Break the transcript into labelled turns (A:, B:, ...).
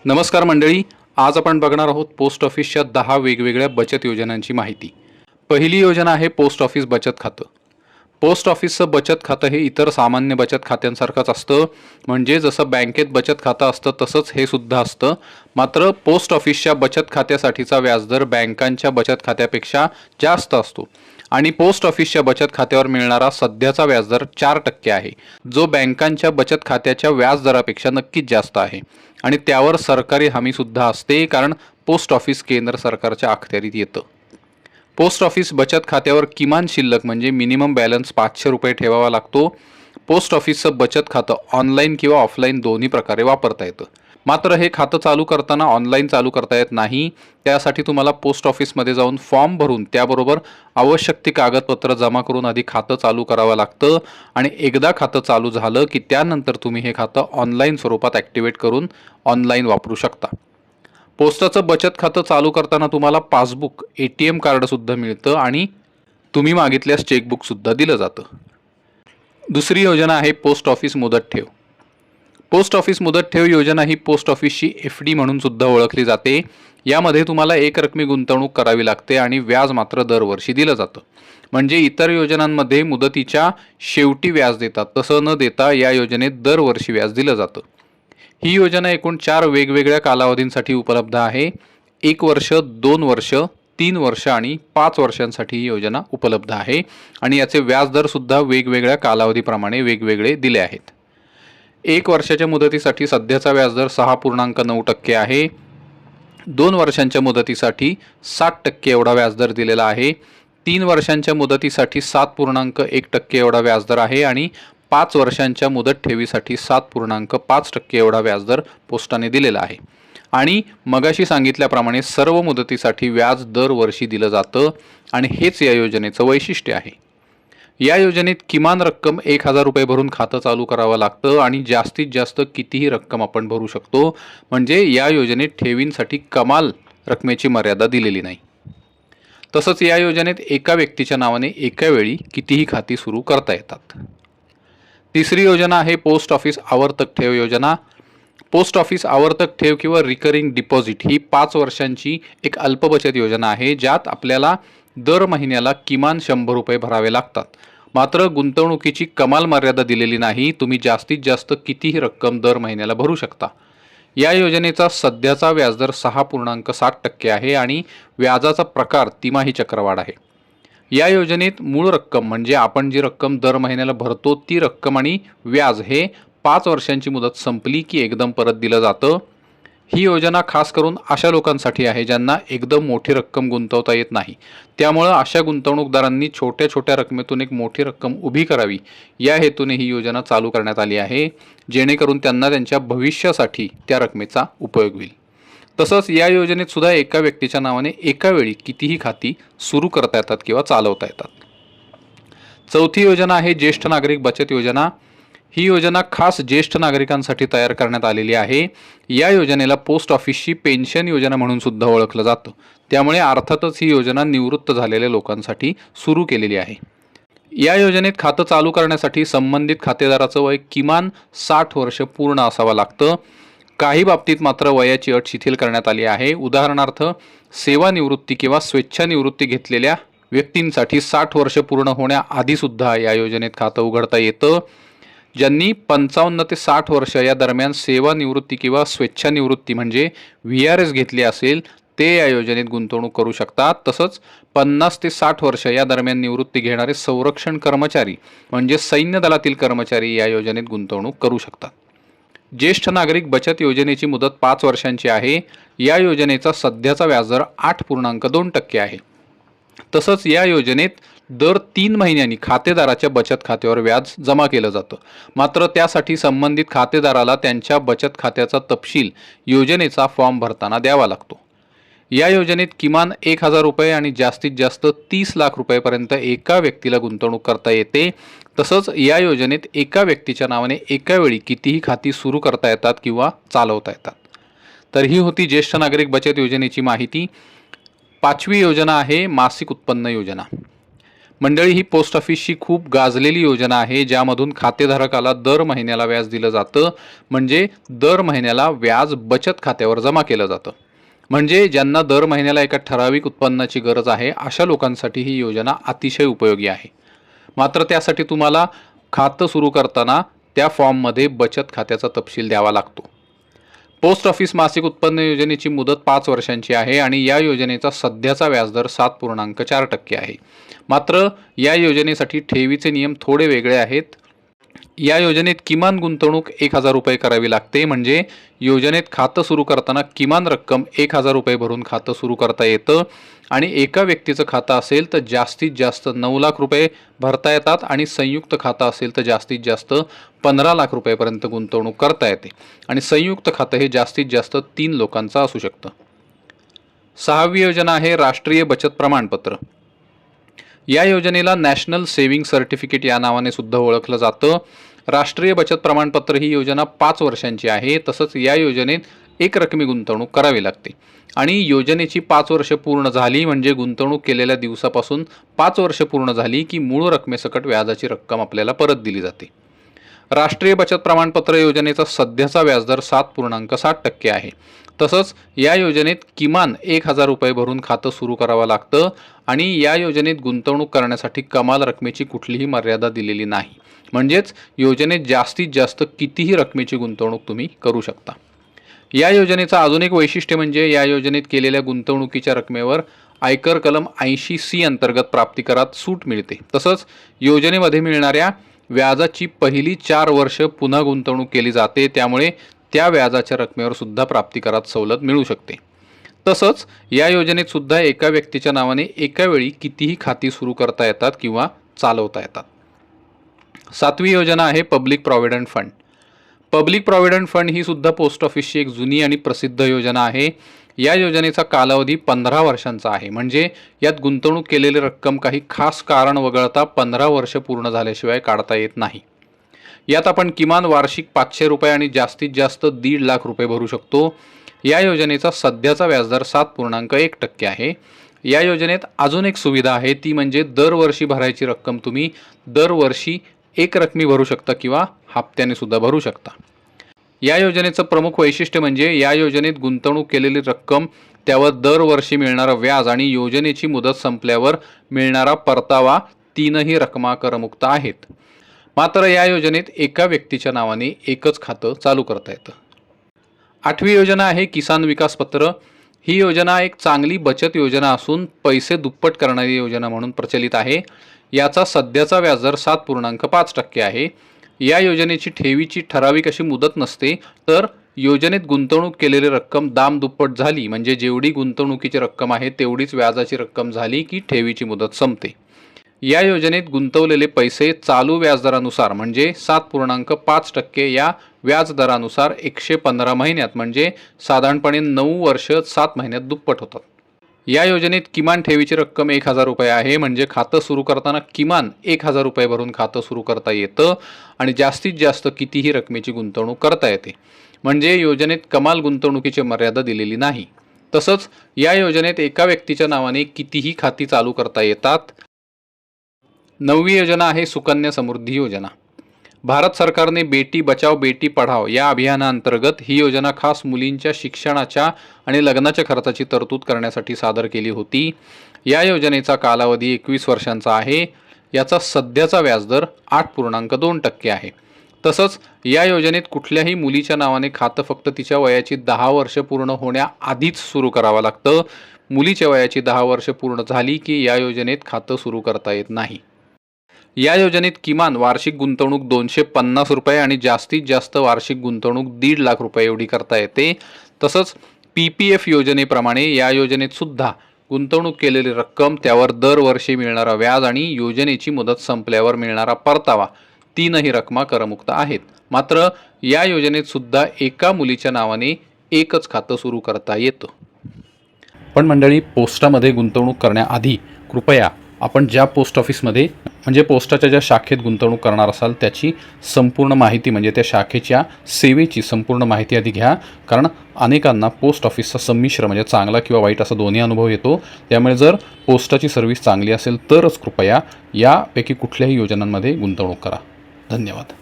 A: नमस्कार मंडळी, आज आपण बघणार आहोत पोस्ट ऑफिसच्या 10 वेगवेगळ्या बचत योजनांची माहिती। पहिली योजना आहे पोस्ट ऑफिस बचत खातं। पोस्ट ऑफिसचं बचत खातं हे इतर सामान्य बचत खात्यांसारखंच असतं, म्हणजे जसं बँकेत बचत खातं असतं तसंच हे सुद्धा असतं। मात्र पोस्ट ऑफिसच्या बचत खात्यासाठीचा व्याजदर बँकांच्या बचत खात्यापेक्षा जास्त असतो आणि पोस्ट ऑफिसच्या बचत खात्यावर मिळणारा सध्याचा व्याजदर 4% आहे, जो बँकांच्या बचत खात्याच्या व्याजदरापेक्षा नक्कीच जास्त आहे आणि त्यावर सरकारी हमी सुद्धा असते, कारण पोस्ट ऑफिस केंद्र सरकारच्या अखत्यारीत येतं। पोस्ट ऑफिस बचत खात्यावर किमान शिल्लक म्हणजे मिनिमम बॅलन्स 500 रुपये ठेवावा लागतो। पोस्ट ऑफिसचं बचत खातं ऑनलाईन किंवा ऑफलाईन दोन्ही प्रकारे वापरता येतं। मात्र हे खातं चालू करताना ऑनलाईन चालू करता येत नाही। त्यासाठी तुम्हाला पोस्ट ऑफिसमध्ये जाऊन फॉर्म भरून त्याबरोबर आवश्यक ती कागदपत्र जमा करून आधी खातं चालू करावं लागतं आणि एकदा खातं चालू झालं की त्यानंतर तुम्ही हे खातं ऑनलाईन स्वरूपात ॲक्टिवेट करून ऑनलाईन वापरू शकता। पोस्टाचं बचत खातं चालू करताना तुम्हाला पासबुक, ATM कार्ड सुद्धा मिळतं आणि तुम्ही मागितल्यास चेकबुक सुद्धा दिलं जातं। दुसरी योजना आहे पोस्ट ऑफिस मुदत ठेव। पोस्ट ऑफिस मुदत ठेव योजना ही पोस्ट ऑफिसची FD म्हणून सुद्धा ओळखली जाते। यामध्ये तुम्हाला एक रकमी गुंतवणूक करावी लागते आणि व्याज मात्र दरवर्षी दिलं जातं। म्हणजे इतर योजनांमध्ये मुदतीच्या शेवटी व्याज देतात, तसं न देता या योजनेत दरवर्षी व्याज दिलं जातं। ही योजना एकूण 4 वेगवेगळ्या कालावधींसाठी उपलब्ध आहे। 1 वर्ष, 2 वर्ष, 3 वर्ष आणि 5 वर्षांसाठी ही योजना उपलब्ध आहे आणि याचे व्याजदर सुद्धा वेगवेगळ्या कालावधीप्रमाणे वेगवेगळे दिले आहेत। 1 वर्षाच्या मुदतीसाठी सध्याचा व्याजदर 6.9% आहे। 2 वर्षांच्या मुदतीसाठी 60% एवढा व्याजदर दिलेला आहे। 3 वर्षांच्या मुदतीसाठी 7.1% एवढा व्याजदर आहे आणि 5 वर्षांच्या मुदत ठेवीसाठी 7.5% एवढा व्याजदर पोस्टाने दिलेला आहे। आणि मगाशी सांगितल्याप्रमाणे सर्व मुदतीसाठी व्याज दरवर्षी दिलं जातं आणि हेच या योजनेचं वैशिष्ट्य आहे। या योजनेत किमान रक्कम 1000 रुपये भरून खातं चालू करावं लागतं आणि जास्तीत जास्त कितीही रक्कम आपण भरू शकतो, म्हणजे या योजनेत ठेवींसाठी कमाल रकमेची मर्यादा दिलेली नाही। तसंच या योजनेत एका व्यक्तीच्या नावाने एका वेळी कितीही खाती सुरू करता येतात। तिसरी योजना आहे पोस्ट ऑफिस आवर्तक ठेव योजना। पोस्ट ऑफिस आवर्तक ठेव किंवा रिकरिंग डिपॉझिट ही 5 वर्षांची एक अल्पबचत योजना आहे, ज्यात आपल्याला दर महिन्याला किमान 100 रुपये भरावे लागतात। मात्र गुंतवणुकीची कमाल मर्यादा दिलेली नाही, तुम्ही जास्तीत जास्त कितीही रक्कम दर महिन्याला भरू शकता। या योजनेचा सध्याचा व्याजदर 6.7% आहे आणि व्याजाचा प्रकार तिमाही चक्रवाढ आहे। या योजनेत मूळ रक्कम म्हणजे आपण जी रक्कम दर महिन्याला भरतो ती रक्कम आणि व्याज हे 5 वर्षांची मुदत संपली की एकदम परत दिलं जातं। ही योजना खास करून अशा लोकांसाठी आहे ज्यांना एकदम मोठी रक्कम गुंतवता येत नाही। त्यामुळे अशा गुंतवणूकदारांनी छोट्या छोट्या रकमेतून एक मोठी रक्कम उभी करावी या हेतूने ही योजना चालू करण्यात आली आहे, जेणेकरून त्यांना त्यांच्या भविष्यासाठी त्या रकमेचा उपयोग होईल। तसंच या योजनेत सुद्धा एका व्यक्तीच्या नावाने एका वेळी कितीही खाती सुरू करता येतात किंवा चालवता येतात। चौथी योजना आहे ज्येष्ठ नागरिक बचत योजना। ही योजना खास ज्येष्ठ नागरिकांसाठी तयार करण्यात आलेली आहे। या योजनेला पोस्ट ऑफिसची पेन्शन योजना म्हणून सुद्धा ओळखलं जातं, त्यामुळे अर्थातच ही योजना निवृत्त झालेल्या लोकांसाठी सुरू केलेली आहे। या योजनेत खातं चालू करण्यासाठी संबंधित खातेदाराचं वय किमान 60 वर्ष पूर्ण असावं लागतं। काही बाबतीत मात्र वयाची अट शिथिल करण्यात आली आहे। उदाहरणार्थ सेवानिवृत्ती किंवा स्वेच्छानिवृत्ती घेतलेल्या व्यक्तींसाठी 60 वर्ष पूर्ण होण्याआधी सुद्धा या योजनेत खातं उघडता येतं। ज्यांनी 55 ते 60 वर्ष या दरम्यान सेवानिवृत्ती किंवा स्वेच्छानिवृत्ती म्हणजे VRS घेतली असेल ते या योजनेत गुंतवणूक करू शकतात। तसंच 50 ते 60 वर्ष या दरम्यान निवृत्ती घेणारे संरक्षण कर्मचारी म्हणजे सैन्य दलातील कर्मचारी या योजनेत गुंतवणूक करू शकतात। ज्येष्ठ नागरिक बचत योजनेची मुदत 5 वर्षांची आहे। या योजनेचा सध्याचा व्याजदर 8.2% आहे। तसंच या योजनेत दर 3 महिन्यांनी खातेदाराच्या बचत खात्यावर व्याज जमा केलं जातं। मात्र त्यासाठी संबंधित खातेदाराला त्यांच्या बचत खात्याचा तपशील योजनेचा फॉर्म भरताना द्यावा लागतो। या योजनेत किमान 1000 रुपये आणि जास्तीत जास्त 30 लाख रुपयेपर्यंत एका व्यक्तीला गुंतवणूक करता येते। तसंच या योजनेत एका व्यक्तीच्या नावाने एका वेळी कितीही खाती सुरू करता येतात किंवा चालवता येतात। तर ही होती ज्येष्ठ नागरिक बचत योजनेची माहिती। 5वी योजना आहे मासिक उत्पन्न योजना। मंडळी, ही पोस्ट ऑफिसची खूप गाजलेली योजना आहे, ज्यामधून खातेधारकाला दर महिन्याला व्याज दिलं जातं. म्हणजे दर महिन्याला व्याज बचत खात्यावर जमा केलं जातं. म्हणजे ज्यांना दर महिन्याला एका ठराविक उत्पन्नाची गरज आहे, अशा लोकांसाठी ही योजना अतिशय उपयोगी आहे. मात्र त्यासाठी तुम्हाला खातं सुरू करताना त्या फॉर्ममध्ये बचत खात्याचा तपशील द्यावा लागतो. पोस्ट ऑफिस मासिक उत्पन्न योजनेची मुदत 5 वर्षांची आहे आणि या योजनेचा सध्याचा व्याजदर 7.4% आहे. मात्र या योजनेसाठी ठेवीचे नियम थोडे वेगळे आहेत. या योजनेत किमान गुंतवणूक 1,000 रुपये करावी लागते. म्हणजे योजनेत खातं सुरू करताना किमान रक्कम 1,000 रुपये भरून खातं सुरू करता येतं आणि एका व्यक्तीचं खातं असेल तर जास्तीत जास्त 9 लाख रुपये भरता येतात आणि संयुक्त खातं असेल तर जास्तीत जास्त 15 लाख रुपयेपर्यंत गुंतवणूक करता येते आणि संयुक्त खातं हे जास्तीत जास्त 3 लोकांचं असू शकतं. 6वी योजना आहे राष्ट्रीय बचत प्रमाणपत्र. या योजनेला नॅशनल सेव्हिंग सर्टिफिकेट या नावाने सुद्धा ओळखलं जातं. राष्ट्रीय बचत प्रमाणपत्र ही योजना 5 वर्षांची आहे. तसंच या योजनेत एक रकमी गुंतवणूक करावी लागते आणि योजनेची 5 वर्ष पूर्ण झाली म्हणजे गुंतवणूक केलेल्या दिवसापासून 5 वर्ष पूर्ण झाली की मूळ रकमेसकट व्याजाची रक्कम आपल्याला परत दिली जाते. राष्ट्रीय बचत प्रमाणपत्र योजनेचा सध्याचा व्याजदर 7.7% आहे. तसंच या योजनेत किमान 1,000 रुपये भरून खातं सुरू करावं लागतं आणि या योजनेत गुंतवणूक करण्यासाठी कमाल रकमेची कुठलीही मर्यादा दिलेली नाही. म्हणजेच योजनेत जास्तीत जास्त कितीही रकमेची गुंतवणूक तुम्ही करू शकता. या योजनेचं अजून एक वैशिष्ट्य म्हणजे या योजनेत केलेल्या गुंतवणुकीच्या रकमेवर आयकर कलम 80C अंतर्गत प्राप्तिकरात सूट मिळते. तसंच योजनेमध्ये मिळणाऱ्या व्याजाची पहिली 4 वर्ष पुन्हा गुंतवणूक केली जाते. त्यामुळे त्या व्याजाच्या रकमेवर सुद्धा प्राप्तिकरात सवलत मिळू शकते. तसंच या योजनेत सुद्धा एका व्यक्तीच्या नावाने एका वेळी कितीही खाती सुरू करता येतात किंवा चालवता येतात. 7वी योजना आहे public provident fund. Public provident fund ही सुद्धा पोस्ट ऑफिसची एक जुनी आणि प्रसिद्ध योजना आहे. या योजनेचा कालावधी 15 वर्षांचा आहे. म्हणजे यात गुंतवणूक केलेली रक्कम काही खास कारण वगळता 15 वर्ष पूर्ण झाल्याशिवाय काढता येत नाही. यात आपण किमान वार्षिक 500 रुपये आणि जास्तीत जास्त 1.5 लाख रुपये भरू शकतो. या योजनेचा सध्याचा व्याजदर 7.1% आहे. या योजनेत अजून एक सुविधा आहे, ती म्हणजे दरवर्षी भरायची रक्कम तुम्ही दरवर्षी एक रकमी भरू शकता किंवा हप्त्याने सुद्धा भरू शकता. या योजनेचं प्रमुख वैशिष्ट्य म्हणजे या योजनेत गुंतवणूक केलेली रक्कम, त्यावर दरवर्षी मिळणारं व्याज आणि योजनेची मुदत संपल्यावर मिळणारा परतावा तीनही रकमा करमुक्त आहेत. मात्र या योजनेत एका व्यक्तीच्या नावाने एकच खातं चालू करता येतं. 8वी योजना आहे किसान विकास पत्र. ही योजना एक चांगली बचत योजना असून पैसे दुप्पट करणारी योजना म्हणून प्रचलित आहे. याचा सध्याचा व्याजदर 7.5% आहे. या योजनेची ठेवीची ठराविक अशी मुदत नसते, तर योजनेत गुंतवणूक केलेली रक्कम दाम-दुप्पट झाली म्हणजे जेवढी गुंतवणुकीची रक्कम आहे तेवढीच व्याजाची रक्कम झाली की ठेवीची मुदत संपते. या योजनेत गुंतवलेले पैसे चालू व्याजदरानुसार म्हणजे 7.5% या व्याजदरानुसार 115 महिन्यात म्हणजे साधारणपणे 9 वर्ष 7 महिन्यात दुप्पट होतात. या योजनेत किमान ठेवीची रक्कम 1,000 रुपये आहे. म्हणजे खातं सुरू करताना किमान 1,000 रुपये भरून खातं सुरू करता येतं आणि जास्तीत जास्त कितीही रकमेची गुंतवणूक करता येते. म्हणजे योजनेत कमाल गुंतवणुकीची मर्यादा दिलेली नाही. तसंच या योजनेत एका व्यक्तीच्या नावाने कितीही खाती चालू करता येतात. 9वी योजना आहे सुकन्या समृद्धी योजना. भारत सरकारने बेटी बचाव बेटी पढाव या अभियानाअंतर्गत ही योजना खास मुलींच्या शिक्षणाच्या आणि लग्नाच्या खर्चाची तरतूद करण्यासाठी सादर केली होती. या योजनेचा कालावधी 21 वर्षांचा आहे. याचा सध्याचा व्याजदर 8.2% आहे. तसंच या योजनेत कुठल्याही मुलीच्या नावाने खातं फक्त तिच्या वयाची 10 वर्ष पूर्ण होण्याआधीच सुरू करावं लागतं. मुलीच्या वयाची 10 वर्ष पूर्ण झाली की या योजनेत खातं सुरू करता येत नाही. या योजनेत किमान वार्षिक गुंतवणूक 250 रुपये आणि जास्तीत जास्त वार्षिक गुंतवणूक 1.5 लाख रुपये एवढी करता येते. तसंच PPF योजनेप्रमाणे या योजनेत सुद्धा गुंतवणूक केलेली रक्कम, त्यावर दरवर्षी मिळणारा व्याज आणि योजनेची मुदत संपल्यावर मिळणारा परतावा तीनही रकमा करमुक्त आहेत. मात्र या योजनेत सुद्धा एका मुलीच्या नावाने एकच खातं सुरू करता येतं. पण मंडळी, पोस्टामध्ये गुंतवणूक करण्याआधी कृपया आपण ज्या पोस्ट ऑफिसमध्ये म्हणजे पोस्टाच्या ज्या शाखेत गुंतवणूक करणार असाल त्याची संपूर्ण माहिती म्हणजे त्या शाखेच्या सेवेची संपूर्ण माहिती आधी घ्या. कारण अनेकांना पोस्ट ऑफिसचा संमिश्र म्हणजे चांगला किंवा वाईट असा दोन्ही अनुभव येतो. त्यामुळे जर पोस्टाची सर्व्हिस चांगली असेल तरच कृपया यापैकी कुठल्याही योजनांमध्ये गुंतवणूक करा. धन्यवाद.